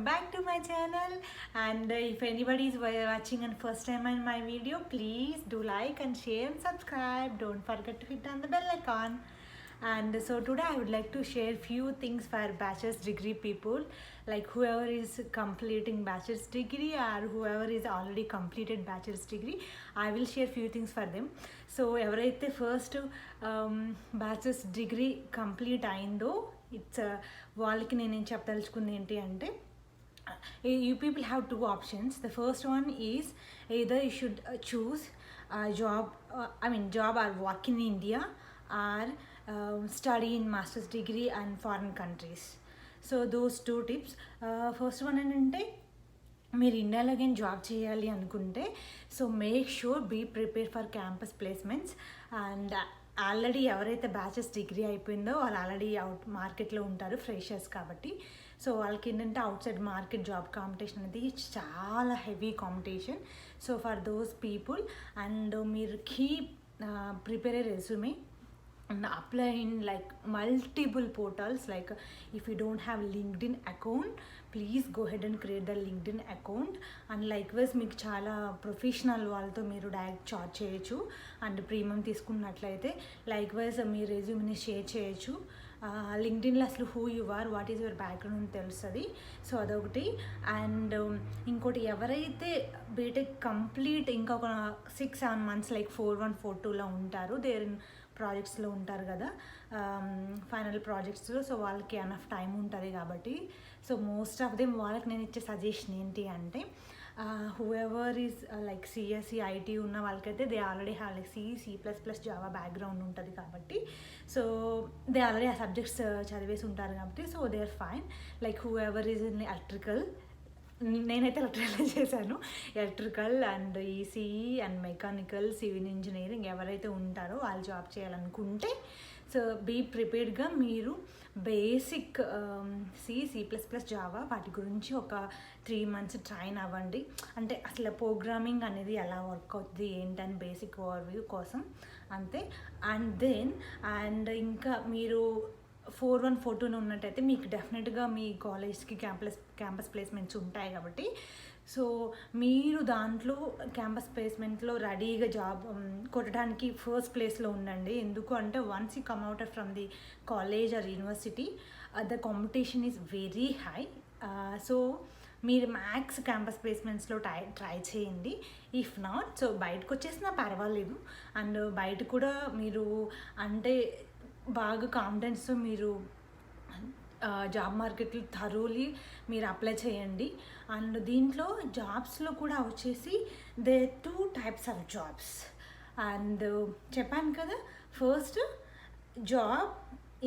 back to my channel. And if anybody is watching and first time on my video, please do like and share and subscribe. Don't forget to hit on the bell icon. And so today I would like to share few things for bachelor's degree people, like whoever is completing bachelor's degree or whoever is already completed bachelor's degree. I will share few things for them. So ఎవరైతే first bachelors degree complete అయిందో it's వాళ్ళకి నేనేం చెప్పదలుచుకుంది ఏంటి అంటే, you people have two options. The first one is either you should choose a job or work in India, or study in master's degree and foreign countries. So those two tips. First one ఏంటంటే, మీరు ఇండియాలో కానీ job చేయాలి అనుకుంటే so make sure be prepare for campus placements. And already ఎవరైతే batches degree అయిపోయిందో వాళ్ళు already out మార్కెట్లో ఉంటారు, ఫ్రెషర్స్ కాబట్టి. సో వాళ్ళకి ఏంటంటే outside market job competition అనేది చాలా heavy competition. So for those people, and మీరు keep prepare a resume and apply in like multiple portals. Like if you don't have LinkedIn account, please go ahead and create the LinkedIn account. And likewise మీకు చాలా professional వాళ్ళతో మీరు direct chat చేయొచ్చు. And premium తీసుకున్నట్లయితే likewise మీ రెజ్యూమ్ని share చేయొచ్చు. లింక్డ్ఇన్లో అసలు who you are, what is your background తెలుస్తుంది. సో అదొకటి. అండ్ ఇంకోటి, ఎవరైతే బీటెక్ కంప్లీట్ ఇంకొక 6-7 months లైక్ 4-1 4-2లో ఉంటారు, దేర్ ప్రాజెక్ట్స్లో ఉంటారు కదా, ఫైనల్ ప్రాజెక్ట్స్లో. సో వాళ్ళకి ఎనఫ్ టైం ఉంటుంది కాబట్టి, సో మోస్ట్ ఆఫ్ దెమ్ వాళ్ళకి నేను ఇచ్చే సజెషన్ ఏంటి అంటే, whoever is like CSC IT ఉన్న వాళ్ళకైతే they already have like C++ Java background ఉంటుంది కాబట్టి, సో దే ఆల్రెడీ ఆ సబ్జెక్ట్స్ చదివేసి ఉంటారు కాబట్టి, so they are fine. Like whoever is in electrical, నేనైతే ఎలక్ట్రికల్ చేశాను, electrical and ECE and mechanical, civil engineering ఎవరైతే ఉంటారో వాళ్ళు జాబ్ చేయాలనుకుంటే సో బీ ప్రిపేర్డ్గా మీరు బేసిక్ C++ జావా వాటి గురించి ఒక 3 months ట్రైన్ అవ్వండి. అంటే అసలు ప్రోగ్రామింగ్ అనేది ఎలా వర్క్ అవుతుంది ఏంటని బేసిక్ ఓవర్వ్యూ కోసం అంతే. అండ్ ఇంకా మీరు 4-1 4-2 ఉన్నట్టయితే మీకు డెఫినెట్గా మీ కాలేజ్కి క్యాంపస్ ప్లేస్మెంట్స్ ఉంటాయి కాబట్టి, సో మీరు దాంట్లో క్యాంపస్ ప్లేస్మెంట్లో రెడీగా జాబ్ కొట్టడానికి ఫస్ట్ ప్లేస్లో ఉండండి. ఎందుకు అంటే once you come out from the college are university, the competition is very high. So మీరు మ్యాక్స్ క్యాంపస్ ప్లేస్మెంట్స్లో ట్రై చేయండి. ఇఫ్ నాట్, సో బయటకు వచ్చేసినా పర్వాలేదు. అండ్ బయట కూడా మీరు అంటే బాగా కాన్ఫిడెన్స్తో మీరు జాబ్ మార్కెట్లో థరోలీ మీరు అప్లై చేయండి. అండ్ దీంట్లో జాబ్స్లో కూడా వచ్చేసి they 2 types of jobs. And చెప్పాను కదా, first job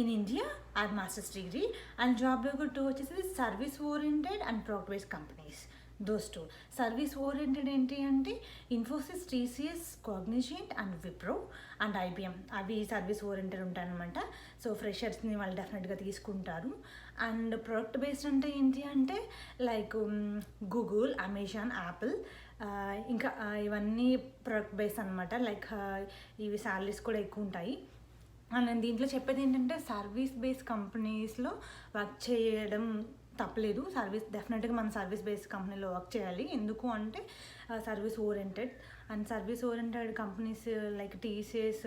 in India or master's degree, and job number 2 వచ్చేసి service oriented and product based companies. Those 2. Service oriented ఏంటి అంటే Infosys, TCS, Cognizant and Wipro and IBM, అవి సర్వీస్ ఓరియంటెడ్ ఉంటాయన్నమాట. So ఫ్రెషర్స్ని వాళ్ళు డెఫినెట్గా తీసుకుంటారు. అండ్ ప్రొడక్ట్ బేస్డ్ అంటే ఏంటి అంటే లైక్ గూగుల్, అమెజాన్, యాపిల్, ఇంకా ఇవన్నీ ప్రొడక్ట్ బేస్డ్ అనమాట. లైక్ ఇవి శాలరీస్ కూడా ఎక్కువ ఉంటాయి. అండ్ నేను దీంట్లో చెప్పేది ఏంటంటే, సర్వీస్ బేస్డ్ కంపెనీస్లో వర్క్ చేయడం తప్పలేదు. డెఫినెట్గా మనం సర్వీస్ బేస్డ్ కంపెనీలో వర్క్ చేయాలి. ఎందుకు అంటే service oriented companies like TCS,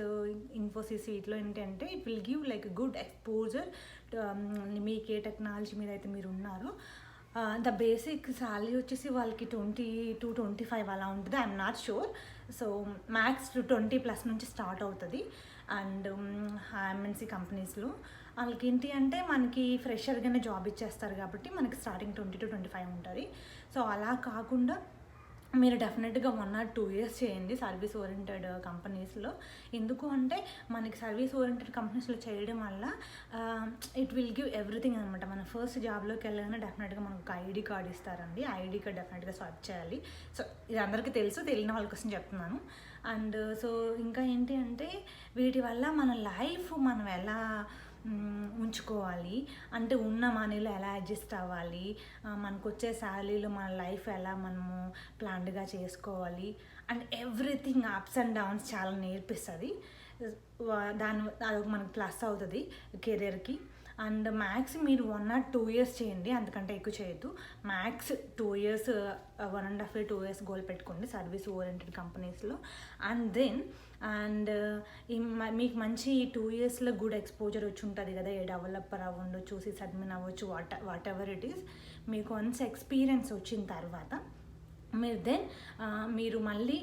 Infosys, వీటిలో ఏంటంటే it will give like good exposure. మీకు ఏ టెక్నాలజీ మీద అయితే మీరు ఉన్నారో ద బేసిక్ శాలరీ వచ్చేసి వాళ్ళకి 20-25 అలా ఉంటుంది. I'm not sure. So max 20+ నుంచి స్టార్ట్ అవుతుంది. అండ్ MNC కంపెనీస్లో వాళ్ళకి ఏంటి అంటే మనకి ఫ్రెషర్గానే జాబ్ ఇచ్చేస్తారు కాబట్టి మనకి స్టార్టింగ్ 20-25 ఉంటుంది. సో అలా కాకుండా మీరు డెఫినెట్గా 1 or 2 years చేయండి సర్వీస్ ఓరియంటెడ్ కంపెనీస్లో. ఎందుకు అంటే మనకి సర్వీస్ ఓరియంటెడ్ కంపెనీస్లో చేయడం వల్ల ఇట్ విల్ గివ్ ఎవ్రీథింగ్ అనమాట. మన ఫస్ట్ జాబ్లోకి వెళ్ళగానే డెఫినెట్గా మనకు ఒక ID కార్డ్ ఇస్తారండి. ID కార్డ్ డెఫినెట్గా స్వైప్ చేయాలి. సో ఇది అందరికీ తెలుసు, తెలియని వాళ్ళ కోసం చెప్తున్నాను. అండ్ సో ఇంకా ఏంటి అంటే వీటి వల్ల మన లైఫ్ మనం ఎలా ఉంచుకోవాలి అంటే, ఉన్న మనీలో ఎలా అడ్జస్ట్ అవ్వాలి, మనకు వచ్చే శాలరీలో మన లైఫ్ ఎలా మనము ప్లాన్డ్గా చేసుకోవాలి, and everything ups and downs చాలా నేర్పిస్తుంది. అదొక మనకు ప్లస్ అవుతుంది కెరియర్కి. అండ్ మ్యాక్స్ మీరు 1 or 2 years చేయండి, అంతకంటే ఎక్కువ చేయొద్దు. Max 2 years, 1.5 year 2 years goal పెట్టుకోండి సర్వీస్ ఓరియంటెడ్ కంపెనీస్లో. అండ్ దెన్ మీకు మంచి 2 yearsలో గుడ్ ఎక్స్పోజర్ వచ్చి ఉంటుంది కదా, ఏ డెవలపర్ అవ్వండొచ్చు, సిస్ అడ్మిన్ అవ్వచ్చు, వాట్ ఎవర్ ఇట్ ఈస్. మీకు వన్స్ ఎక్స్పీరియన్స్ వచ్చిన తర్వాత మీరు మళ్ళీ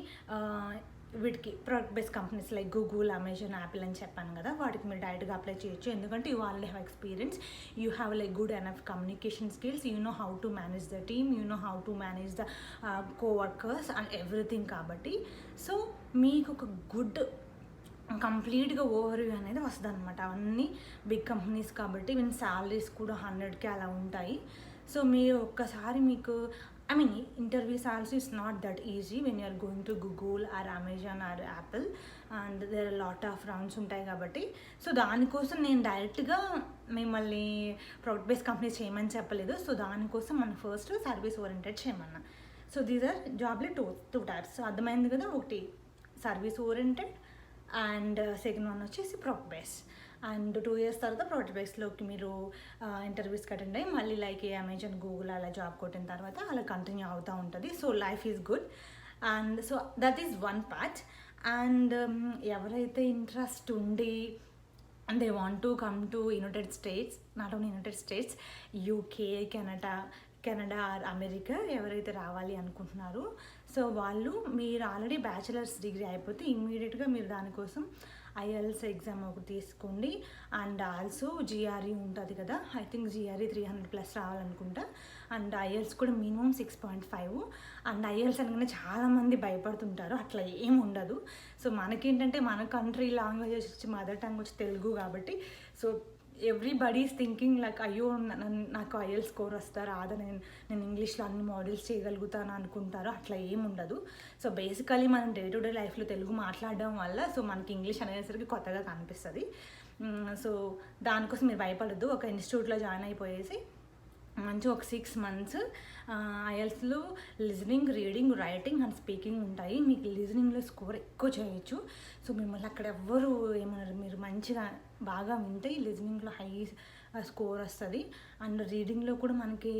వీటికి product based companies like Google, Amazon, Apple అని చెప్పాను కదా, వాటికి మీరు డైరెక్ట్గా అప్లై చేయొచ్చు. ఎందుకంటే you already have experience, you have like good enough communication skills, you know how to manage the team, you know how to manage the coworkers and everything. కాబట్టి so మీకు ఒక గుడ్ కంప్లీట్గా ఓవర్వ్యూ అనేది వస్తుంది అనమాట. అవన్నీ బిగ్ కంపెనీస్ కాబట్టి even salaries కూడా 100K అలా ఉంటాయి. సో మీరు ఒక్కసారి మీకు interviews also is not that easy when you are going to Google or Amazon or Apple, and there are a lot of rounds ఉంటాయి కాబట్టి. సో దానికోసం నేను డైరెక్ట్గా మిమ్మల్ని ప్రొడక్ట్ బేస్డ్ కంపెనీస్ చేయమని చెప్పలేదు. సో దానికోసం మనం ఫస్ట్ సర్వీస్ ఓరియంటెడ్ చేయమన్నా. సో దీస్ ఆర్ జాబ్లీ టూ టైప్స్. అర్థమైంది కదా, ఒకటి service oriented and second one వచ్చేసి ప్రొడక్ట్ బేస్. అండ్ 2 years తర్వాత ప్రొడక్ట్ బేస్లోకి మీరు ఇంటర్వ్యూస్కి అటెండ్ అయ్యి మళ్ళీ లైక్ అమెజాన్, గూగుల్ అలా జాబ్ కొట్టిన తర్వాత అలా కంటిన్యూ అవుతూ ఉంటుంది. So life is good. And so that is one part. And ఎవరైతే ఇంట్రెస్ట్ ఉండి and they want to come to United States, not only United States, UK, Canada are America ఎవరైతే రావాలి అనుకుంటున్నారో, సో వాళ్ళు మీరు ఆల్రెడీ బ్యాచిలర్స్ డిగ్రీ అయిపోతే ఇమ్మీడియట్గా మీరు దానికోసం IELTS ఎగ్జామ్ ఒకటి తీసుకోండి. అండ్ ఆల్సో GRE ఉంటుంది కదా, ఐ థింక్ GRE 300+ రావాలనుకుంటా. అండ్ IELTS కూడా మినిమం 6.5. అండ్ IELTS అనగానే చాలామంది భయపడుతుంటారు, అట్లా ఏం ఉండదు. సో మనకేంటంటే మన కంట్రీ లాంగ్వేజ్ వచ్చి మదర్ టంగ్ వచ్చి తెలుగు కాబట్టి, so everybody is thinking like అయ్యో నాకు IELTS స్కోర్ వస్తా రాదా, నేను ఇంగ్లీష్లో అన్ని మోడల్స్ చేయగలుగుతాను అనుకుంటారు. అట్లా ఏం ఉండదు. సో బేసికలీ మనం డే టు డే లైఫ్లో తెలుగు మాట్లాడడం వల్ల సో మనకి ఇంగ్లీష్ అనేసరికి కొత్తగా కనిపిస్తుంది. సో దానికోసం మీరు భయపడద్దు. ఒక ఇన్స్టిట్యూట్లో జాయిన్ అయిపోయేసి మంచి ఒక 6 months IELTSలో listening, reading, writing and speaking ఉంటాయి. మీకు లిజనింగ్లో స్కోర్ ఎక్కువ చేయొచ్చు. సో మిమ్మల్ని అక్కడ ఎవ్వరు ఏమన్నారు, మీరు మంచిగా బాగా వింటే లిజనింగ్లో హై స్కోర్ వస్తుంది. అండ్ రీడింగ్లో కూడా మనకి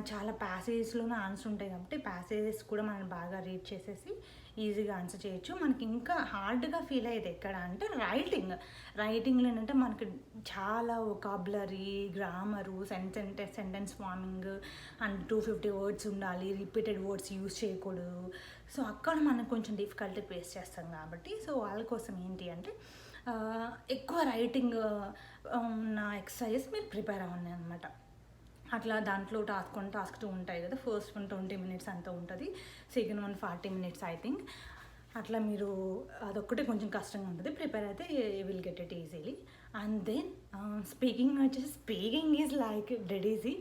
చాలా ప్యాసేజెస్లోనే ఆన్సర్ ఉంటాయి కాబట్టి ప్యాసేజెస్ కూడా మనం బాగా రీడ్ చేసేసి ఈజీగా ఆన్సర్ చేయొచ్చు. మనకి ఇంకా హార్డ్గా ఫీల్ అయ్యేది ఎక్కడ అంటే రైటింగ్లో ఏంటంటే మనకి చాలా vocabulary, grammar, sentence farming and 250 words ఉండాలి, రిపీటెడ్ వర్డ్స్ యూజ్ చేయకూడదు. సో అక్కడ మనకు కొంచెం డిఫికల్టీ ఫేస్ చేస్తాం కాబట్టి సో వాళ్ళ కోసం ఏంటి అంటే ఎక్కువ రైటింగ్ ఉన్న ఎక్సర్సైజెస్ మీరు ప్రిపేర్ అవ్వండి అనమాట. అట్లా దాంట్లో టాస్క్ 2 ఉంటాయి కదా, ఫస్ట్ 20 minutes అంతా ఉంటుంది, సెకండ్ 40 minutes ఐ థింక్. అట్లా మీరు అదొక్కటే కొంచెం కష్టంగా ఉంటుంది, ప్రిపేర్ అయితే will get it easily. And then speaking వచ్చేసి speaking is like dead easy.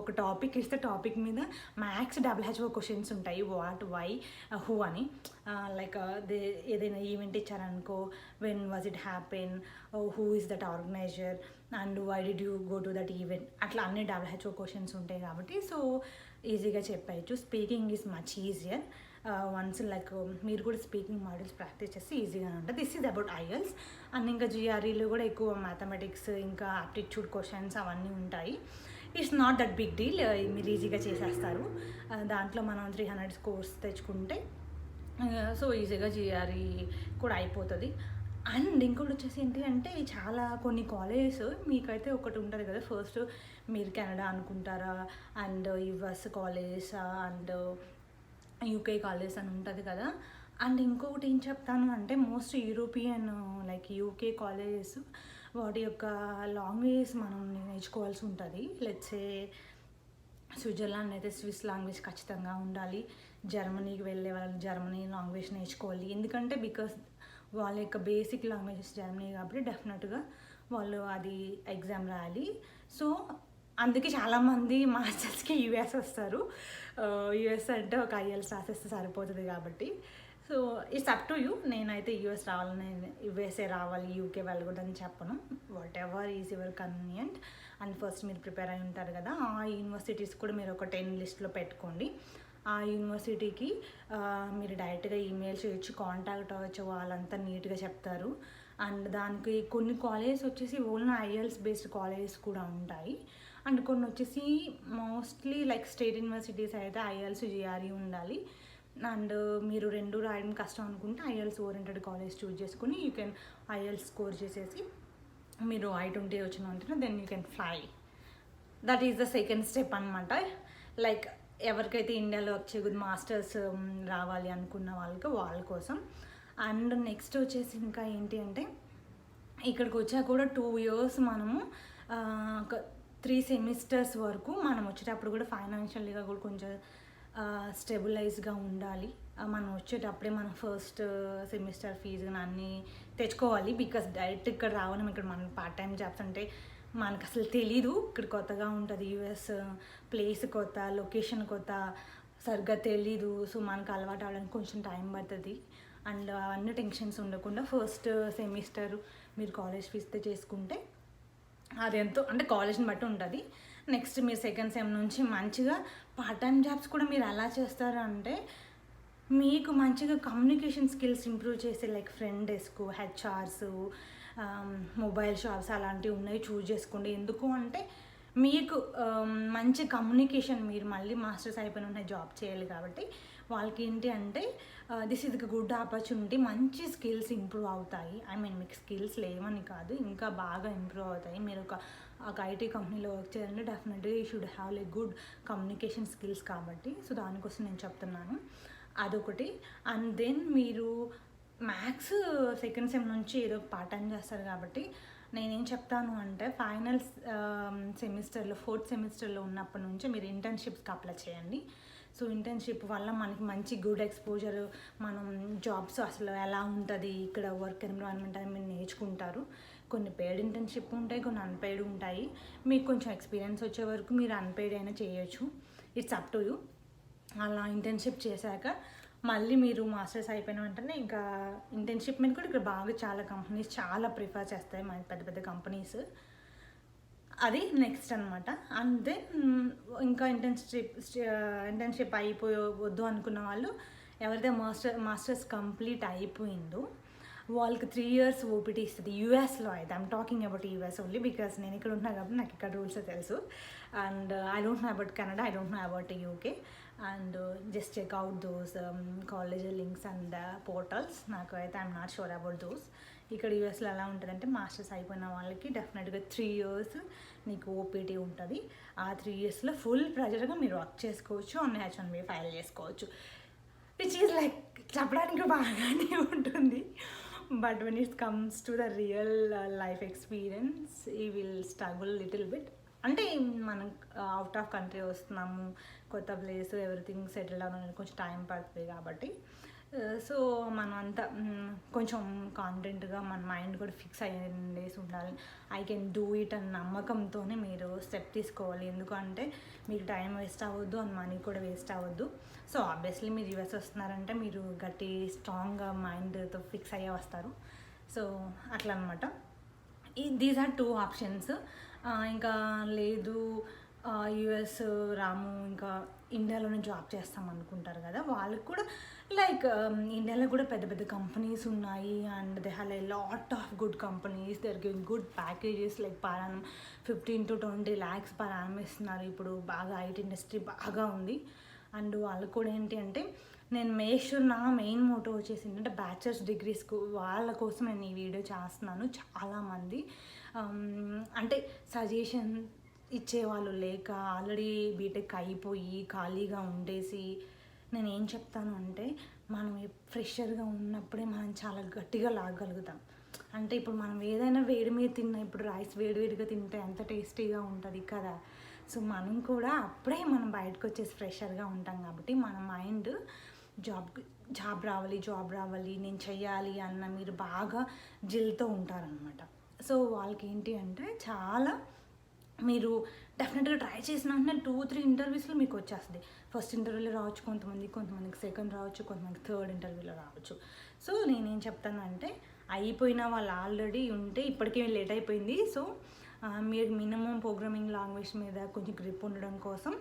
ఒక టాపిక్ ఇస్తే టాపిక్ మీద మ్యాక్స్ WHO క్వశ్చన్స్ ఉంటాయి, వాట్, వై, హూ అని. లైక్ ఏదైనా ఈవెంట్ ఇచ్చారనుకో, when was it happen, who is that organizer and why did you go to that event, అట్లా అన్ని WHO questions ఉంటాయి కాబట్టి సో ఈజీగా చెప్పచ్చు. Speaking is much easier once like మీరు కూడా స్పీకింగ్ మోడల్స్ ప్రాక్టీస్ చేస్తే ఈజీగానే ఉంటుంది. This is about IELTS. And ఇంకా GREలో కూడా ఎక్కువ మ్యాథమెటిక్స్ ఇంకా ఆప్టిట్యూడ్ క్వశ్చన్స్ అవన్నీ ఉంటాయి. It's not that big deal, మీరు ఈజీగా చేసేస్తారు. దాంట్లో మనం 300 scores తెచ్చుకుంటే సో ఈజీగా GRE కూడా అయిపోతుంది. అండ్ ఇంకోటి వచ్చేసి ఏంటి అంటే చాలా కొన్ని కాలేజెస్ మీకైతే ఒకటి ఉంటుంది కదా, ఫస్ట్ మీరు కెనడా అనుకుంటారా, and US colleges and UK colleges అని ఉంటుంది కదా. అండ్ ఇంకొకటి ఏం చెప్తాను అంటే most European like UK colleges వాటి యొక్క లాంగ్వేజెస్ మనం నేర్చుకోవాల్సి ఉంటుంది. లెట్సే స్విట్జర్లాండ్ అయితే స్విస్ లాంగ్వేజ్ ఖచ్చితంగా ఉండాలి. జర్మనీకి వెళ్ళే వాళ్ళు జర్మనీ లాంగ్వేజ్ నేర్చుకోవాలి. ఎందుకంటే బికాస్ వాళ్ళ యొక్క బేసిక్ లాంగ్వేజెస్ జర్మనీ కాబట్టి డెఫినెట్గా వాళ్ళు అది ఎగ్జామ్ రాయాలి. సో అందుకే చాలామంది మాస్టర్స్కి US వస్తారు. US అంటే ఒక IELTS రాసేస్తే సరిపోతుంది కాబట్టి. So it's up to you. నేనైతే US రావాలని, USA రావాలి, UK వెళ్ళకూడదని చెప్పను. What ever is your convenient. And first మీరు ప్రిపేర్ అయి ఉంటారు కదా, ఆ యూనివర్సిటీస్ కూడా మీరు ఒక 10 లిస్ట్లో పెట్టుకోండి. ఆ యూనివర్సిటీకి మీరు డైరెక్ట్గా ఈమెయిల్ చేయొచ్చు, కాంటాక్ట్ అవ్వచ్చు, వాళ్ళంతా నీట్గా చెప్తారు. అండ్ దానికి కొన్ని కాలేజెస్ వచ్చేసి ఓన్లీ ఐఎల్స్ బేస్డ్ కాలేజెస్ కూడా ఉంటాయి. అండ్ కొన్ని వచ్చేసి మోస్ట్లీ లైక్ స్టేట్ యూనివర్సిటీస్ అయితే ఐఎల్స్ జిఆర్ఈ ఉండాలి. అండ్ మీరు రెండు రాయడం కష్టం అనుకుంటే ఐఎల్స్ ఓరియంటెడ్ కాలేజ్ చూస్ చేసుకుని యూ కెన్ ఐఎల్స్ స్కోర్ చేసేసి మీరు I-20 వచ్చిన వెంటనే then you can fly. That is the second step అనమాట. లైక్ ఎవరికైతే ఇండియాలో వచ్చే గుడ్ మాస్టర్స్ రావాలి అనుకున్న వాళ్ళ కోసం. అండ్ నెక్స్ట్ వచ్చేసి ఇంకా ఏంటి అంటే ఇక్కడికి వచ్చాక కూడా 2 years మనము ఒక 3 semesters వరకు మనం వచ్చేటప్పుడు కూడా ఫైనాన్షియల్గా కూడా కొంచెం స్టెబిలైజ్గా ఉండాలి. మనం వచ్చేటప్పుడే మనం ఫస్ట్ సెమిస్టర్ ఫీజు అన్నీ తెచ్చుకోవాలి. బికాస్ డైరెక్ట్ ఇక్కడ రావడం, ఇక్కడ మనం పార్ట్ టైం జాబ్స్ అంటే మనకు అసలు తెలీదు. ఇక్కడ కొత్తగా ఉంటుంది, యూఎస్ ప్లేస్ కొత్త, లొకేషన్ కొత్త, సరిగ్గా తెలీదు. సో మనకు అలవాటు అవడానికి కొంచెం టైం పడుతుంది. అండ్ అన్ని టెన్షన్స్ ఉండకుండా ఫస్ట్ సెమిస్టర్ మీరు కాలేజ్ ఫీజుతో చేసుకుంటే అది ఎంతో అంటే కాలేజ్ని బట్టి ఉంటుంది. నెక్స్ట్ మీరు సెకండ్ సెమ్ నుంచి మంచిగా పార్ట్ టైం జాబ్స్ కూడా మీరు ఎలా చేస్తారు అంటే మీకు మంచిగా కమ్యూనికేషన్ స్కిల్స్ ఇంప్రూవ్ చేసే like front desk, HRs, mobile shops అలాంటివి ఉన్నాయి, చూస్ చేసుకోండి. ఎందుకు అంటే మీకు మంచి కమ్యూనికేషన్, మీరు మళ్ళీ మాస్టర్స్ అయిపోయిన ఉన్నాయి జాబ్ చేయాలి కాబట్టి వాళ్ళకి ఏంటి అంటే this is the good opportunity. మంచి స్కిల్స్ ఇంప్రూవ్ అవుతాయి. ఐ మీన్ మీకు స్కిల్స్ లేవని కాదు, ఇంకా బాగా ఇంప్రూవ్ అవుతాయి. మీరు ఒక ఐటీ కంపెనీలో వర్క్ చేయాలంటే డెఫినెట్గా you should have like good communication skills కాబట్టి. సో దానికోసం నేను చెప్తున్నాను, అదొకటి. అండ్ దెన్ మీరు మ్యాథ్స్ సెకండ్ సెమ్ నుంచి ఏదో పార్ట్ టైం చేస్తారు కాబట్టి నేనేం చెప్తాను అంటే ఫైనల్ సెమిస్టర్లో 4th సెమిస్టర్లో ఉన్నప్పటి నుంచి మీరు ఇంటర్న్షిప్స్కి అప్లై చేయండి. సో ఇంటర్న్షిప్ వల్ల మనకి మంచి గుడ్ ఎక్స్పోజర్, మనం జాబ్స్ అసలు ఎలా ఉంటుంది, ఇక్కడ వర్క్ ఎన్విరాన్మెంట్ అని మీరు నేర్చుకుంటారు. కొన్ని పెయిడ్ ఇంటర్న్షిప్ ఉంటాయి, కొన్ని అన్పెయిడ్ ఉంటాయి. మీకు కొంచెం ఎక్స్పీరియన్స్ వచ్చే వరకు మీరు అన్పెయిడ్ అయినా చేయొచ్చు, ఇట్స్ అప్ టు యూ. అలా ఇంటర్న్షిప్ చేశాక మళ్ళీ మీరు మాస్టర్స్ అయిపోయిన వెంటనే ఇంకా ఇంటర్న్షిప్ మీద కూడా ఇక్కడ బాగా చాలా కంపెనీస్ చాలా ప్రిఫర్ చేస్తాయి, మన పెద్ద పెద్ద కంపెనీస్. అది నెక్స్ట్ అనమాట. అండ్ దెన్ ఇంకా ఇంటర్న్షిప్ అయిపోవద్దు అనుకున్న వాళ్ళు, ఎవరైతే మాస్టర్స్ కంప్లీట్ అయిపోయిందో వాళ్ళకి 3 years ఓపీటీ ఇస్తుంది యూఎస్లో అయితే. I'm talking about US only because నేను ఇక్కడ ఉంటున్నా కాబట్టి నాకు ఇక్కడ రూల్స్ తెలుసు. And I don't know about Canada, I don't know about UK. And just check out those college links and portals. నాకు అయితే I'm not sure about those. ఇక్కడ యూఎస్లో ఎలా ఉంటుందంటే మాస్టర్స్ అయిపోయిన వాళ్ళకి డెఫినెట్గా 3 years నీకు ఓపీటీ ఉంటుంది. ఆ 3 yearsలో ఫుల్ ప్రెజర్గా మీరు వర్క్ చేసుకోవచ్చు, ఆన్ H-1B ఫైల్ చేసుకోవచ్చు. విచ్ ఈజ్ లైక్ చెప్పడానికి బాగానే ఉంటుంది, but when it comes to the real life experience you will struggle little bit. అంటే మనం అవుట్ ఆఫ్ కంట్రీ వస్తున్నాము, కొత్త ప్లేస్, ఎవ్రీథింగ్ సెటిల్ అవ్వడానికి కొంచెం టైం పడుతుంది కాబట్టి సో మనం అంతా కొంచెం కాన్ఫిడెంట్గా మన మైండ్ కూడా ఫిక్స్ అయ్యేసి ఉండాలి. ఐ కెన్ డూ ఇట్ అన్న నమ్మకంతోనే మీరు స్టెప్ తీసుకోవాలి. ఎందుకంటే మీకు టైం వేస్ట్ అవ్వద్దు అండ్ మనీ కూడా వేస్ట్ అవ్వద్దు. సో ఆబ్వియస్లీ మీరు యూఎస్ వస్తున్నారంటే మీరు గట్టి స్ట్రాంగ్గా మైండ్తో ఫిక్స్ అయ్యే వస్తారు. సో అట్లా అనమాట. These are 2 options. ఇంకా లేదు యూఎస్ రాము ఇంకా ఇండియాలోనే జాబ్ చేస్తాం అనుకుంటారు కదా, వాళ్ళకి కూడా లైక్ ఇండియాలో కూడా పెద్ద పెద్ద కంపెనీస్ ఉన్నాయి. And they have a lot of good companies, they are giving good packages like per annum 15 to 20 lakhs per annum ఇస్తున్నారు. ఇప్పుడు బాగా ఐటీ ఇండస్ట్రీ బాగా ఉంది. అండ్ వాళ్ళు కూడా ఏంటి అంటే నేను నా మెయిన్ మోటో వచ్చేసి ఏంటంటే బ్యాచిలర్స్ డిగ్రీస్కు వాళ్ళ కోసం నేను ఈ వీడియో చేస్తున్నాను. చాలామంది అంటే సజెషన్ ఇచ్చేవాళ్ళు లేక ఆల్రెడీ బీటెక్ అయిపోయి ఖాళీగా ఉండేసి నేను ఏం చెప్తాను అంటే మనం ఫ్రెషర్గా ఉన్నప్పుడే మనం చాలా గట్టిగా లాగలుగుతాం. అంటే ఇప్పుడు మనం ఏదైనా వేడి మీద తిన్నా, ఇప్పుడు రైస్ వేడివేడిగా తింటే ఎంత టేస్టీగా ఉంటుంది కదా. సో మనం కూడా అప్పుడే మనం బయటకు వచ్చేసి ఫ్రెషర్గా ఉంటాం కాబట్టి మన మైండ్ జాబ్ రావాలి నేను చెయ్యాలి అన్న మీరు బాగా జిల్తో ఉంటారనమాట. సో వాళ్ళకి ఏంటి అంటే చాలా మీరు డెఫినెట్గా ట్రై చేసిన వెంటనే 2-3 ఇంటర్వ్యూస్లో మీకు వచ్చేస్తుంది. ఫస్ట్ ఇంటర్వ్యూలో రావచ్చు, కొంతమందికి సెకండ్ రావచ్చు, కొంతమందికి థర్డ్ ఇంటర్వ్యూలో రావచ్చు. సో నేనేం చెప్తానంటే అయిపోయిన వాళ్ళు ఆల్రెడీ ఉంటే ఇప్పటికే లేట్ అయిపోయింది. సో మీరు మినిమం ప్రోగ్రామింగ్ లాంగ్వేజ్ మీద కొంచెం గ్రిప్ ఉండడం కోసం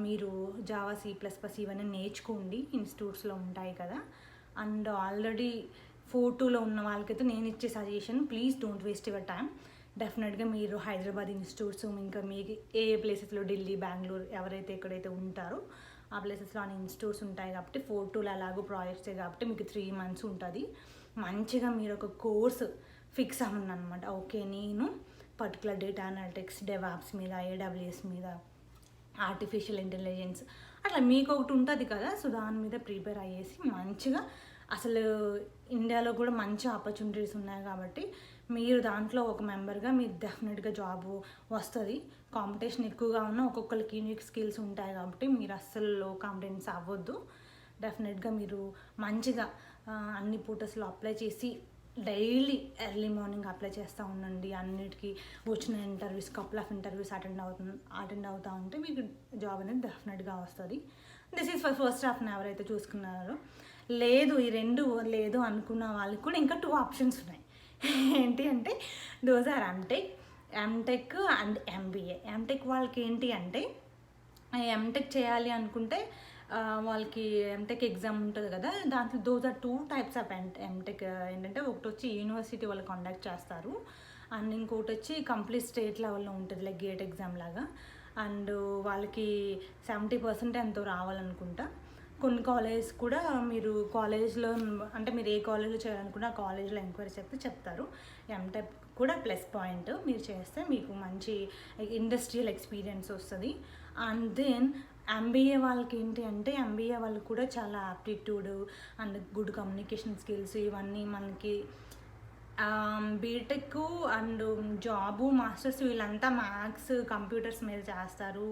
మీరు జావా, C++ ఇవన్నీ నేర్చుకోండి, ఇన్స్టిట్యూట్స్లో ఉంటాయి కదా. అండ్ ఆల్రెడీ 4-2లో ఉన్న వాళ్ళకైతే నేను ఇచ్చే suggestion, please don't waste your time. డెఫినెట్గా మీరు హైదరాబాద్ ఇన్స్టిట్యూట్స్, ఇంకా మీకు ఏ ప్లేసెస్లో ఢిల్లీ, బెంగళూరు ఎవరైతే ఎక్కడైతే ఉంటారో ఆ ప్లేసెస్లో అన్ని ఇన్స్టిట్యూట్స్ ఉంటాయి కాబట్టి 4-2లో ఎలాగో ప్రాజెక్ట్సే కాబట్టి మీకు 3 months ఉంటుంది. మంచిగా మీరు ఒక కోర్స్ ఫిక్స్ అవ్వండి అనమాట. ఓకే, నేను పర్టికులర్ డేటా అనలిటిక్స్, డెవాప్స్ మీద, AWS మీద, ఆర్టిఫిషియల్ ఇంటెలిజెన్స్ అట్లా మీకు ఒకటి ఉంటుంది కదా, సో దాని మీద ప్రిపేర్ అయ్యేసి మంచిగా, అసలు ఇండియాలో కూడా మంచి ఆపర్చునిటీస్ ఉన్నాయి కాబట్టి మీరు దాంట్లో ఒక మెంబర్గా మీరు డెఫినెట్గా జాబ్ వస్తుంది. కాంపిటీషన్ ఎక్కువగా ఉన్న ఒక్కొక్కరికి యూనిక్ స్కిల్స్ ఉంటాయి కాబట్టి మీరు అస్సలు లో కాన్ఫిడెన్స్ అవ్వద్దు. డెఫినెట్గా మీరు మంచిగా అన్ని పోర్టల్స్లో అప్లై చేసి డైలీ ఎర్లీ మార్నింగ్ అప్లై చేస్తూ ఉండండి. అన్నిటికీ వచ్చిన interviews, couple of interviews attend అవుతూ ఉంటే మీకు జాబ్ అనేది డెఫినెట్గా వస్తుంది. దిస్ ఈజ్ ఫస్ట్ హాఫ్ ఎవరైతే చూసుకున్నారో, లేదు ఈ 2 లేదు అనుకున్న వాళ్ళకి కూడా ఇంకా 2 options ఉన్నాయి. ఏంటి అంటే those are MTech and MBA. MTech వాళ్ళకి ఏంటి అంటే ఎంటెక్ చేయాలి అనుకుంటే వాళ్ళకి ఎంటెక్ ఎగ్జామ్ ఉంటుంది కదా, దాంట్లో those are 2 types of MTech. ఏంటంటే ఒకటి వచ్చి యూనివర్సిటీ వాళ్ళు కండక్ట్ చేస్తారు, అండ్ ఇంకోటి వచ్చి కంప్లీట్ స్టేట్ లెవెల్లో ఉంటుంది, లైక్ గేట్ ఎగ్జామ్ లాగా. అండ్ వాళ్ళకి 70% ఎంతో రావాలనుకుంటా. కొన్ని కాలేజెస్ కూడా మీరు కాలేజ్లో అంటే మీరు ఏ కాలేజ్లో చేయాలనుకున్నా ఆ కాలేజ్లో ఎంక్వైరీ చెప్తారు. ఎంటెక్ కూడా ప్లస్ పాయింట్, మీరు చేస్తే మీకు మంచి ఇండస్ట్రియల్ ఎక్స్పీరియన్స్ వస్తుంది. అండ్ దెన్ MBA వాళ్ళకి ఏంటి అంటే MBA వాళ్ళకి కూడా చాలా aptitude and good communication skills ఇవన్నీ మనకి బీటెక్ అండ్ జాబు, మాస్టర్స్ వీళ్ళంతా మ్యాథ్స్, కంప్యూటర్స్ మీద చేస్తారు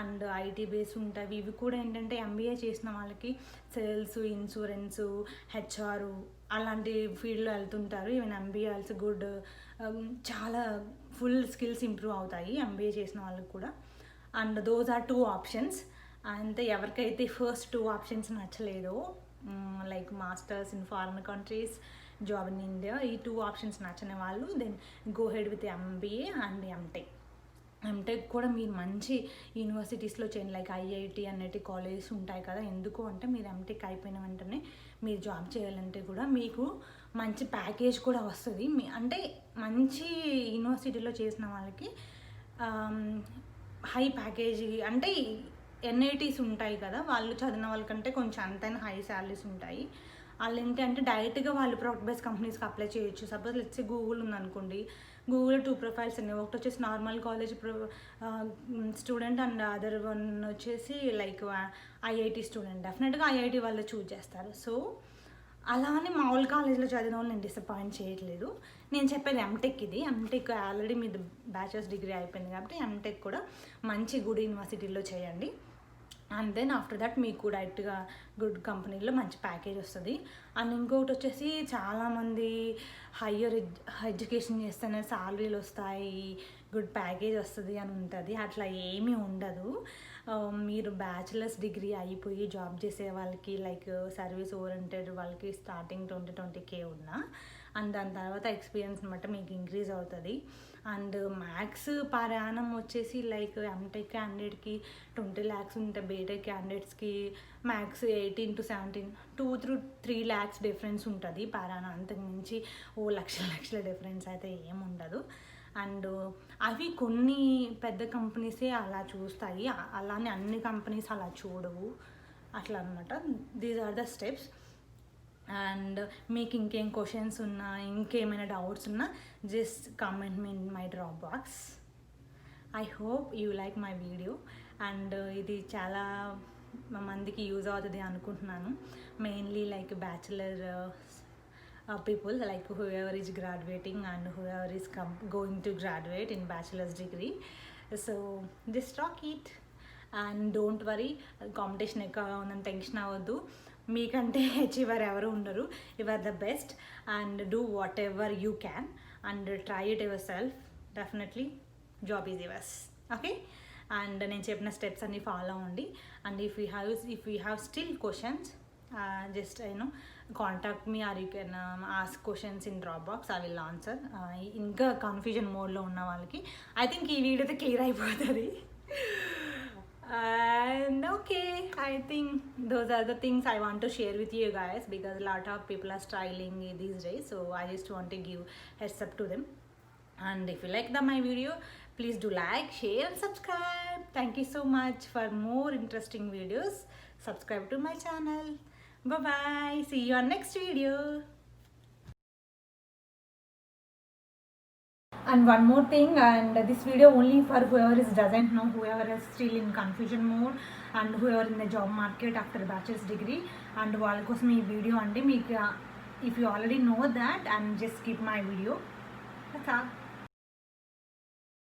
అండ్ IT బేస్ ఉంటాయి. ఇవి కూడా ఏంటంటే MBA చేసిన వాళ్ళకి సేల్స్, ఇన్సూరెన్స్, HR అలాంటి ఫీల్డ్లో వెళ్తుంటారు. ఈవెన్ MBA ఆల్సో గుడ్, చాలా ఫుల్ స్కిల్స్ ఇంప్రూవ్ అవుతాయి MBA చేసిన వాళ్ళకి కూడా. And those are 2 options. అంతే, ఎవరికైతే ఫస్ట్ 2 options నచ్చలేదో, like masters in foreign countries, job in India, ఈ 2 options నచ్చని వాళ్ళు then go ahead with MBA and MTech కూడా మీరు మంచి యూనివర్సిటీస్లో చేయండి, లైక్ IIT అన్నట్టు కాలేజెస్ ఉంటాయి కదా. ఎందుకు అంటే మీరు ఎంటెక్ అయిపోయిన వెంటనే మీరు జాబ్ చేయాలంటే కూడా మీకు మంచి ప్యాకేజ్ కూడా వస్తుంది. అంటే మంచి యూనివర్సిటీలో చేసిన వాళ్ళకి హై ప్యాకేజీ, అంటే NITs ఉంటాయి కదా, వాళ్ళు చదివిన వాళ్ళకంటే కొంచెం అంతైనా హై శాలరీస్ ఉంటాయి. వాళ్ళు ఏంటంటే డైరెక్ట్గా వాళ్ళు ప్రొడక్ట్ బేస్ కంపెనీస్కి అప్లై చేయొచ్చు. సపోజ్ లెట్స్ గూగుల్ ఉందనుకోండి, గూగుల్ 2 profiles ఉన్నాయి. ఒకటి వచ్చేసి normal college student and other one వచ్చేసి లైక్ IIT స్టూడెంట్. డెఫినెట్గా IIT వాళ్ళు చూజ్ చేస్తారు. సో అలా అని మామూలు కాలేజ్లో చదివిన వాళ్ళు నేను డిసప్పాయింట్ చేయట్లేదు. నేను చెప్పేది ఎంటెక్. ఇది ఎంటెక్ ఆల్రెడీ మీది బ్యాచిలర్స్ డిగ్రీ అయిపోయింది కాబట్టి ఎంటెక్ కూడా మంచి గుడ్ యూనివర్సిటీలో చేయండి. అండ్ దెన్ ఆఫ్టర్ దట్ మీకు డైరెక్ట్గా గుడ్ కంపెనీలో మంచి ప్యాకేజ్ వస్తుంది. అండ్ ఇంకొకటి వచ్చేసి చాలామంది హయ్యర్ ఎడ్యుకేషన్ చేస్తేనే శాలరీలు వస్తాయి, గుడ్ ప్యాకేజ్ వస్తుంది అని ఉంటుంది. అట్లా ఏమీ ఉండదు. మీరు బ్యాచిలర్స్ డిగ్రీ అయిపోయి జాబ్ చేసే వాళ్ళకి, లైక్ సర్వీస్ ఓరియంటెడ్ వాళ్ళకి స్టార్టింగ్ 20-20K ఉన్నా, అండ్ దాని తర్వాత ఎక్స్పీరియన్స్ బట్టి మీకు ఇంక్రీజ్ అవుతుంది. అండ్ మ్యాక్స్ పర్ యానం వచ్చేసి లైక్ ఎంటెక్ క్యాండిడేట్కి 20 lakhs ఉంటే బీటెక్ క్యాండిడేట్స్కి మ్యాక్స్ 18 to 17, 2-3 lakhs డిఫరెన్స్ ఉంటుంది పర్ యానం. అంతకుమించి లక్షల డిఫరెన్స్ అయితే ఏముండదు. అండ్ అవి కొన్ని పెద్ద కంపెనీసే అలా చూస్తాయి, అలానే అన్ని కంపెనీస్ అలా చూడవు, అట్లా అనమాట. These are the steps. And మీకు ఇంకేం క్వశ్చన్స్ ఉన్నా, ఇంకేమైనా డౌట్స్ ఉన్నా just comment me in my drop box. I hope you like my video. And ఇది చాలా మందికి యూజ్ అవుతుంది అనుకుంటున్నాను. Mainly like bachelor people, like whoever is graduating and whoever is going to graduate in bachelor's degree. So just rock it and don't worry, competition ఎక్కువగా ఉందని tension అవ్వద్దు. మీకంటే achiever ఎవరు ఉండరు. You are the best and do whatever you can and try it yourself. Definitely job is yours. Okay, and నేను చెప్పిన steps అన్నీ follow అవ్వండి. And if you have still questions, just contact me or you can ask questions in Dropbox. I will answer. ఇంకా confusion మోడ్లో ఉన్న వాళ్ళకి I think ఈ వీడియోతో క్లియర్ అయిపోతుంది. And okay, I think those are the things I want to share with you guys, because a lot of people are styling these days, so I just want to give heads up to them. And if you like my video, please do like, share and subscribe. Thank you so much. For more interesting videos, subscribe to my channel. Bye bye, see you on next video. And one more thing, and this video only for whoever doesn't know, whoever is still in confusion mode, and whoever in the job market after bachelor's degree, and వాళ్ళ కోసం ఈ video అండి. మీకు if you already know that, and just skip my video. That's all.